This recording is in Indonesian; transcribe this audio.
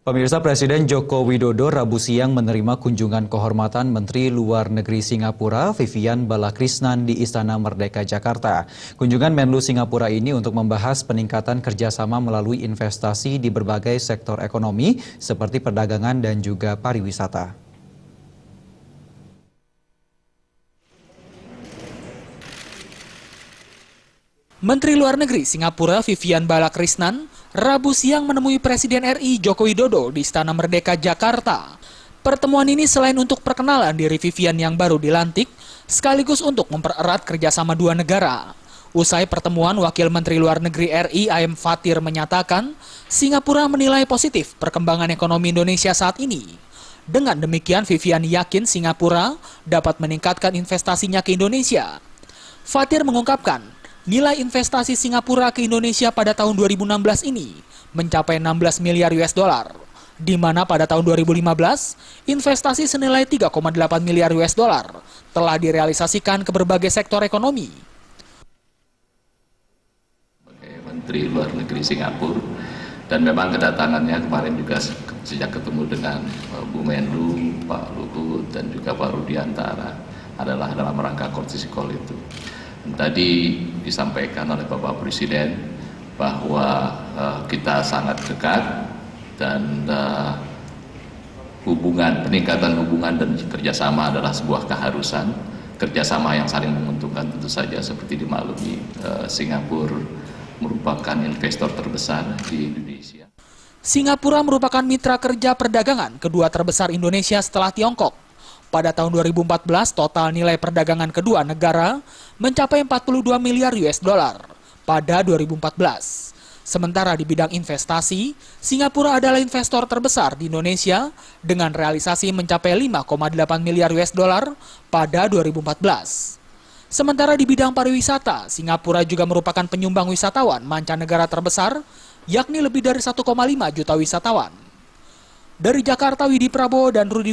Pemirsa, Presiden Joko Widodo Rabu siang menerima kunjungan kehormatan Menteri Luar Negeri Singapura Vivian Balakrishnan di Istana Merdeka Jakarta. Kunjungan Menlu Singapura ini untuk membahas peningkatan kerjasama melalui investasi di berbagai sektor ekonomi seperti perdagangan dan juga pariwisata. Menteri Luar Negeri Singapura Vivian Balakrishnan Rabu siang menemui Presiden RI Joko Widodo di Istana Merdeka Jakarta. Pertemuan ini selain untuk perkenalan diri Vivian yang baru dilantik, sekaligus untuk mempererat kerjasama dua negara. Usai pertemuan, Wakil Menteri Luar Negeri RI A.M. Fathir menyatakan, Singapura menilai positif perkembangan ekonomi Indonesia saat ini. Dengan demikian, Vivian yakin Singapura dapat meningkatkan investasinya ke Indonesia. Fathir mengungkapkan, nilai investasi Singapura ke Indonesia pada tahun 2016 ini mencapai 16 miliar US dollar, di mana pada tahun 2015 investasi senilai 3,8 miliar US dollar telah direalisasikan ke berbagai sektor ekonomi. Sebagai Menteri Luar Negeri Singapura, dan memang kedatangannya kemarin juga sejak ketemu dengan Bu Menlu, Pak Luhut, dan juga Pak Rudiantara adalah dalam rangka courtesy call itu. Tadi disampaikan oleh Bapak Presiden bahwa kita sangat dekat dan peningkatan hubungan dan kerjasama adalah sebuah keharusan. Kerjasama yang saling menguntungkan tentu saja seperti dimaklumi, Singapura merupakan investor terbesar di Indonesia. Singapura merupakan mitra kerja perdagangan kedua terbesar Indonesia setelah Tiongkok. Pada tahun 2014, total nilai perdagangan kedua negara mencapai 42 miliar US dollar pada 2014. Sementara di bidang investasi, Singapura adalah investor terbesar di Indonesia dengan realisasi mencapai 5,8 miliar US dollar pada 2014. Sementara di bidang pariwisata, Singapura juga merupakan penyumbang wisatawan mancanegara terbesar, yakni lebih dari 1,5 juta wisatawan. Dari Jakarta, Widi Prabowo dan Rudi